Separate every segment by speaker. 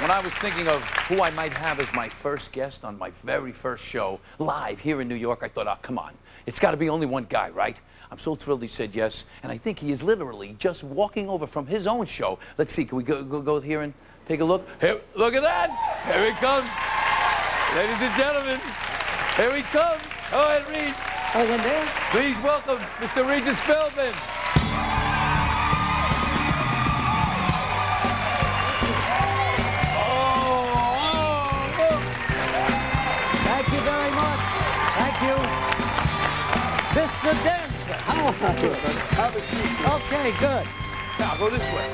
Speaker 1: when I was thinking of who I might have as my first guest on my very first show, live here in New York, I thought, oh, come on. It's got to be only one guy, right? I'm so thrilled he said yes. And I think he is literally just walking over from his own show. Let's see, can we go here and take a look? Here, look at that. Here he comes. Ladies and gentlemen, here he comes. Go ahead, Regis.
Speaker 2: Oh, in there?
Speaker 1: Please welcome Mr. Regis Philbin.
Speaker 2: Thank you very much. Thank you. Mr. Danza, how are you?
Speaker 1: Have a seat.
Speaker 2: Okay, good.
Speaker 1: Now, go this way.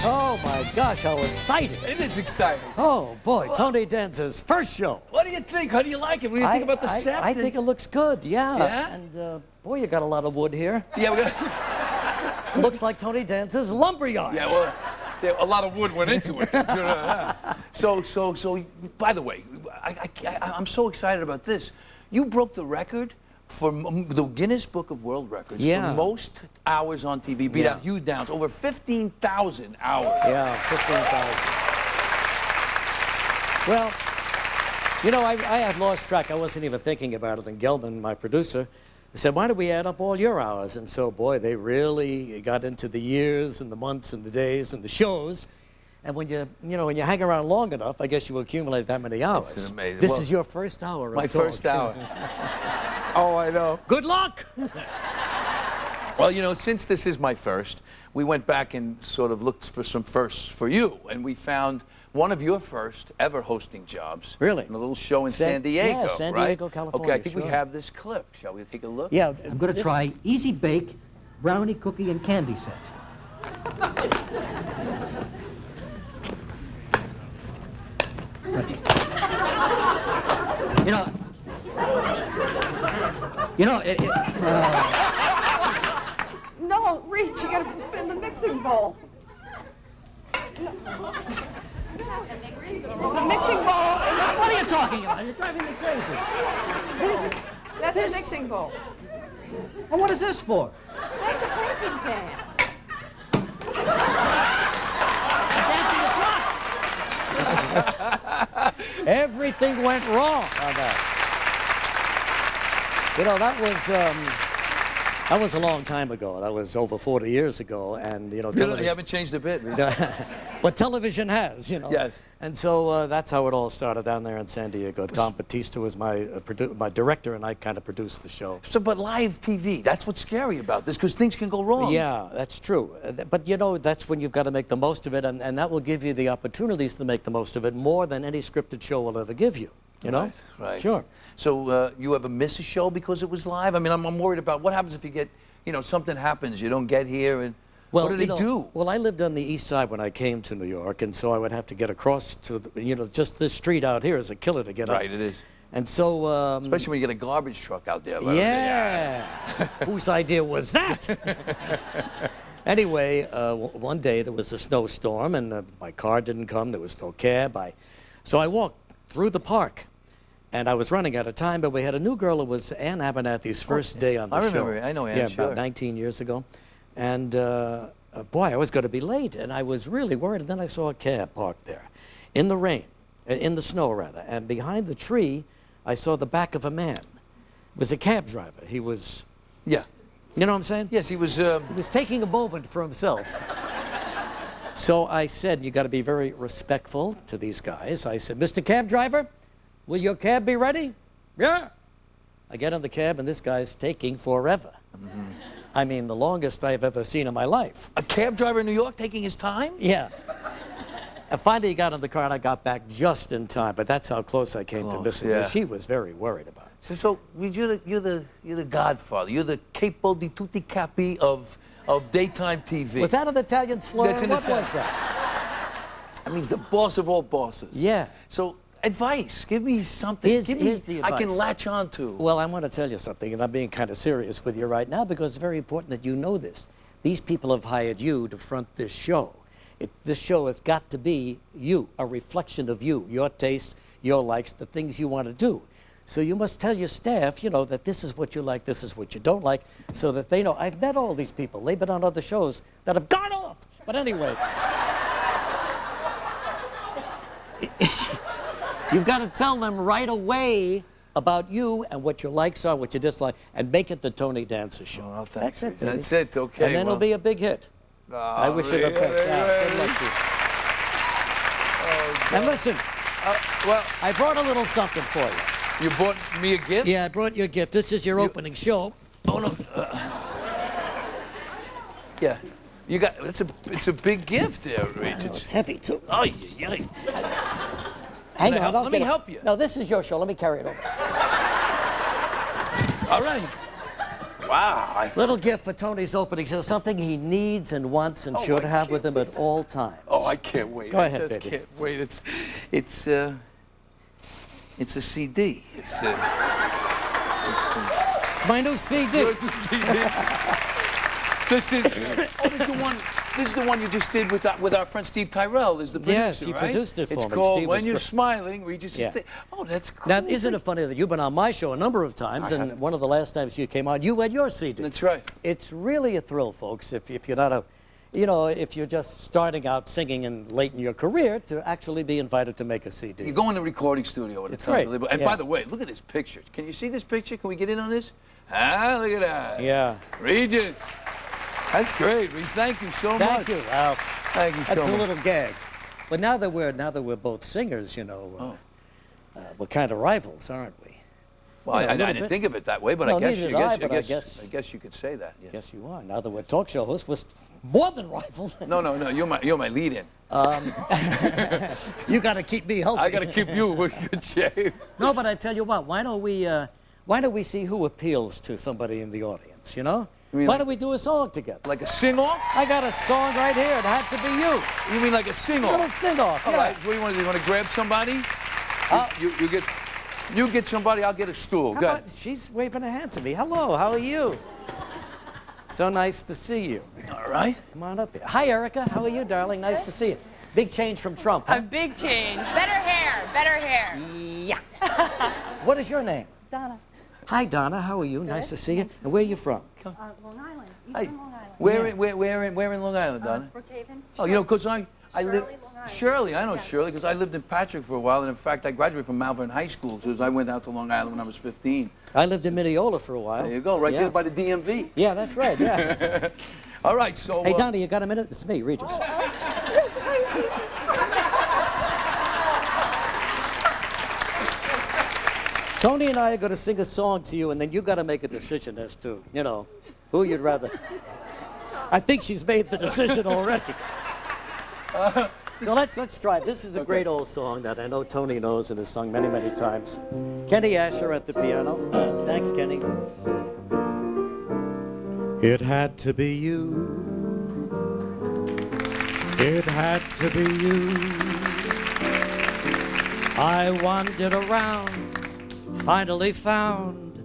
Speaker 2: Oh, my gosh, how exciting.
Speaker 1: It is exciting.
Speaker 2: Oh, boy, Tony Danza's first show.
Speaker 1: What do you think? How do you like it? What do you think about the set?
Speaker 2: I think it looks good, yeah.
Speaker 1: Yeah?
Speaker 2: And, boy, you got a lot of wood here.
Speaker 1: Yeah, we're gonna...
Speaker 2: Looks like Tony Danza's lumberyard.
Speaker 1: Yeah, well, a lot of wood went into it. So, by the way, I'm so excited about this. You broke the record for the Guinness Book of World Records for most hours on TV. Beat out Hugh Downs, over 15,000 hours.
Speaker 2: Yeah, 15,000. Well, you know, I had lost track. I wasn't even thinking about it. And Gelman, my producer, said, why don't we add up all your hours? And so, boy, they really got into the years and the months and the days and the shows. And when when you hang around long enough, I guess you accumulate that many hours.
Speaker 1: It's amazing.
Speaker 2: This is your first hour.
Speaker 1: My first hour. Oh, I know.
Speaker 2: Good luck.
Speaker 1: Well, you know, since this is my first, we went back and sort of looked for some firsts for you, and we found one of your first ever hosting jobs.
Speaker 2: Really?
Speaker 1: In a little show in San Diego,
Speaker 2: yeah, San Diego, California.
Speaker 1: Okay, I think we have this clip. Shall we take a look?
Speaker 2: Yeah.
Speaker 3: I'm going to try Easy Bake, Brownie Cookie, and Candy Set.
Speaker 4: No, Reach, you gotta put it in the mixing bowl. No. The mixing bowl.
Speaker 3: What are you talking about? You're driving me crazy.
Speaker 4: That's a mixing bowl.
Speaker 3: And what is this for?
Speaker 4: That's a baking pan.
Speaker 2: Everything went wrong on that. You know, that was a long time ago. That was over 40 years ago, and you know,
Speaker 1: You haven't changed a bit.
Speaker 2: but television has, you know.
Speaker 1: Yes.
Speaker 2: And so that's how it all started down there in San Diego. Tom Batista was my director, and I kind of produced the show.
Speaker 1: So, but live TV, that's what's scary about this, because things can go wrong.
Speaker 2: Yeah, that's true. But you know, that's when you've got to make the most of it, and that will give you the opportunities to make the most of it more than any scripted show will ever give you. You know?
Speaker 1: Right.
Speaker 2: Sure.
Speaker 1: So you ever miss a show because it was live? I mean, I'm worried about what happens if you get, something happens, you don't get here, and what do they do?
Speaker 2: Well, I lived on the east side when I came to New York, and so I would have to get across to, just this street out here is a killer to get up.
Speaker 1: Right, it is.
Speaker 2: And so...
Speaker 1: especially when you get a garbage truck out there.
Speaker 2: Yeah. Whose idea was that? Anyway, one day there was a snowstorm, and my car didn't come. There was no cab. So I walked through the park. And I was running out of time, but we had a new girl. It was Ann Abernathy's first day on the show.
Speaker 1: I remember. I know Ann,
Speaker 2: yeah,
Speaker 1: sure.
Speaker 2: about 19 years ago. And boy, I was going to be late, and I was really worried. And then I saw a cab parked there, in the rain, in the snow rather. And behind the tree, I saw the back of a man. It was a cab driver. He was.
Speaker 1: Yeah.
Speaker 2: You know what I'm saying?
Speaker 1: Yes, he was.
Speaker 2: He was taking a moment for himself. So I said, you got to be very respectful to these guys. I said, Mr. Cab Driver, will your cab be ready? Yeah. I get in the cab, and this guy's taking forever. Mm-hmm. I mean, the longest I've ever seen in my life.
Speaker 1: A cab driver in New York taking his time?
Speaker 2: Yeah. And finally, he got in the car, and I got back just in time. But that's how close I came to missing her. She was very worried about it.
Speaker 1: So you're the godfather. You're the capo di tutti capi of daytime TV.
Speaker 2: Was that an Italian slur?
Speaker 1: That's an
Speaker 2: What
Speaker 1: Italian.
Speaker 2: was that?
Speaker 1: That means the boss of all bosses.
Speaker 2: Yeah.
Speaker 1: So advice. Give me something.
Speaker 2: Here's the advice
Speaker 1: I can latch on to.
Speaker 2: Well, I want to tell you something, and I'm being kind of serious with you right now because it's very important that you know this. These people have hired you to front this show. This show has got to be you, a reflection of you, your tastes, your likes, the things you want to do. So you must tell your staff, that this is what you like, this is what you don't like, so that they know. I've met all these people. They've been on other shows that have gone off. But anyway. You've got to tell them right away about you and what your likes are, what you dislike, and make it the Tony Danza show.
Speaker 1: Well, thanks.
Speaker 2: That's it. baby.
Speaker 1: That's it, okay.
Speaker 2: And then it'll be a big hit. I wish you the best. Good luck to you. And listen,
Speaker 1: well,
Speaker 2: I brought a little something for you.
Speaker 1: you bought me a gift?
Speaker 2: Yeah, I brought you a gift. This is your opening show. Oh, no.
Speaker 1: Yeah. You got, it's a big gift there,
Speaker 2: Oh,
Speaker 1: Regis.
Speaker 2: it's heavy, too.
Speaker 1: Oh, yeah.
Speaker 2: Hang on,
Speaker 1: Let me help you.
Speaker 2: No, this is your show. Let me carry it over.
Speaker 1: All right. Wow.
Speaker 2: Little gift for Tony's opening show. Something he needs and wants and
Speaker 1: Oh,
Speaker 2: should
Speaker 1: I
Speaker 2: have with
Speaker 1: can't
Speaker 2: him at all times.
Speaker 1: Oh, I can't wait.
Speaker 2: Go ahead,
Speaker 1: I just
Speaker 2: baby.
Speaker 1: can't wait. It's a CD. It's
Speaker 2: My new CD.
Speaker 1: This is the one you just did with our friend Steve Tyrell. Is the producer,
Speaker 2: Yes, he
Speaker 1: right?
Speaker 2: produced it for
Speaker 1: it's
Speaker 2: me.
Speaker 1: called
Speaker 2: Steve was
Speaker 1: When You're
Speaker 2: great.
Speaker 1: Smiling, Regis.
Speaker 2: Yeah.
Speaker 1: Oh, that's cool.
Speaker 2: Now, isn't it funny that you've been on my show a number of times,
Speaker 1: I
Speaker 2: and
Speaker 1: have.
Speaker 2: one of the last times you came on, you had your CD.
Speaker 1: That's right.
Speaker 2: It's really a thrill, folks, if you're not a, if you're just starting out singing and late in your career, to actually be invited to make a CD.
Speaker 1: You go in the recording studio, and it's
Speaker 2: great.
Speaker 1: unbelievable. And
Speaker 2: Yeah.
Speaker 1: by the way, look at this picture. Can you see this picture? Can we get in on this? Ah, look at that.
Speaker 2: Yeah.
Speaker 1: Regis. That's great, Regis. Thank you so much.
Speaker 2: Thank you. Wow.
Speaker 1: Thank you so
Speaker 2: That's
Speaker 1: much.
Speaker 2: a little gag. But now that we're both singers, we're kind of rivals, aren't we?
Speaker 1: Well,
Speaker 2: You know, a
Speaker 1: I
Speaker 2: little
Speaker 1: didn't
Speaker 2: bit.
Speaker 1: think of it that way, but
Speaker 2: No,
Speaker 1: I guess
Speaker 2: neither
Speaker 1: you
Speaker 2: did I,
Speaker 1: guess,
Speaker 2: but I
Speaker 1: guess you could say that. Yeah.
Speaker 2: Yes, you are. Now that we're talk show hosts, we're more than rivals.
Speaker 1: No, you're my lead-in.
Speaker 2: You got to keep me healthy.
Speaker 1: I got to keep you in good shape.
Speaker 2: No, but I tell you what, why don't we see who appeals to somebody in the audience, you know?
Speaker 1: mean
Speaker 2: Why
Speaker 1: like-
Speaker 2: don't we do a song together?
Speaker 1: Like a sing-off?
Speaker 2: I got a song right here. It had to be you.
Speaker 1: You mean like a
Speaker 2: A
Speaker 1: sing-off?
Speaker 2: little sing-off,
Speaker 1: All
Speaker 2: yeah.
Speaker 1: right. What do you want to do? You want to grab somebody? You get somebody. I'll get a stool.
Speaker 2: How
Speaker 1: Go
Speaker 2: about-
Speaker 1: ahead.
Speaker 2: she's waving a hand to me. Hello, how are you? So nice to see you.
Speaker 1: All right.
Speaker 2: Come on up here. Hi, Erica. How are you, darling? Nice to see you. Big change from Trump,
Speaker 5: A
Speaker 2: huh?
Speaker 5: big change. Better hair. Better hair.
Speaker 2: Yeah. What is your name?
Speaker 4: Donna,
Speaker 2: Hi, Donna. How are you? Nice to see you. And where are you from?
Speaker 4: Long Island,
Speaker 1: Hey,
Speaker 4: Eastern Long Island.
Speaker 1: where in Long Island, Donna?
Speaker 4: Brookhaven.
Speaker 1: Oh, you know, because I
Speaker 4: Shirley,
Speaker 1: live.
Speaker 4: Long Island.
Speaker 1: Shirley, I know
Speaker 4: Yeah.
Speaker 1: Shirley, because I lived in Patrick for a while, and in fact, I graduated from Malvern High School, so I went out to Long Island when I was 15.
Speaker 2: I lived in Mineola for a while.
Speaker 1: There you go, right
Speaker 2: Yeah.
Speaker 1: there by the DMV.
Speaker 2: Yeah, that's right, yeah.
Speaker 1: All right, so.
Speaker 2: Hey, Donna, you got a minute? It's me, Regis. Tony and I are going to sing a song to you, and then you got to make a decision as to, who you'd rather. I think she's made the decision already. So let's try it. This is a great old song that I know Tony knows and has sung many, many times. Kenny Asher at the piano. Thanks, Kenny. It had to be you. It had to be you. I wandered around, finally found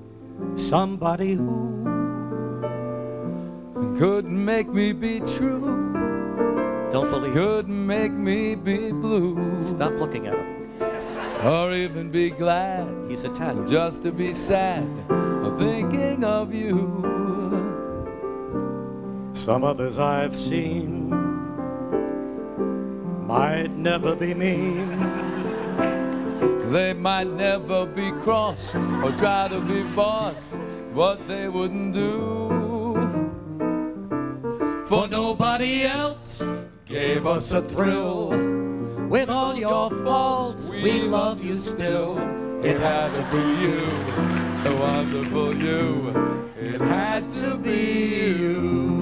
Speaker 2: somebody who
Speaker 1: Couldn't make me be true.
Speaker 2: don't believe it.
Speaker 1: Couldn't make me be blue.
Speaker 2: Stop looking at him.
Speaker 1: Or even be glad.
Speaker 2: He's Italian.
Speaker 1: Just to be sad. Thinking of you.
Speaker 2: Some others I've seen might never be mean.
Speaker 1: They might never be cross or try to be boss, but they wouldn't do. For nobody else gave us a thrill.
Speaker 2: With all your faults,
Speaker 1: We love you still. It had to be you, the wonderful you. It had to be you.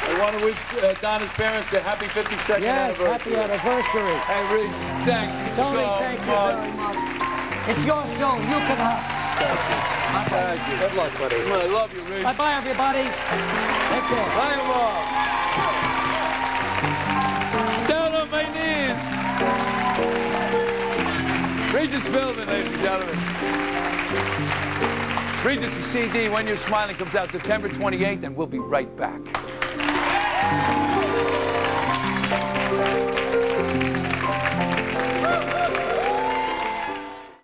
Speaker 1: I want to wish Donna's parents a happy 52nd
Speaker 2: Yes,
Speaker 1: anniversary.
Speaker 2: happy anniversary.
Speaker 1: Hey, Reed, thank you
Speaker 2: Tony,
Speaker 1: so
Speaker 2: thank you
Speaker 1: much.
Speaker 2: very much. It's your show. You can have.
Speaker 1: Thank you. Good luck, buddy. I love you, Reed.
Speaker 2: Bye-bye, everybody. Take care.
Speaker 1: Bye, Mom. Down on my knees. Regis Philbin, ladies and gentlemen. Regis' CD, When You're Smiling, comes out September 28th, and we'll be right back.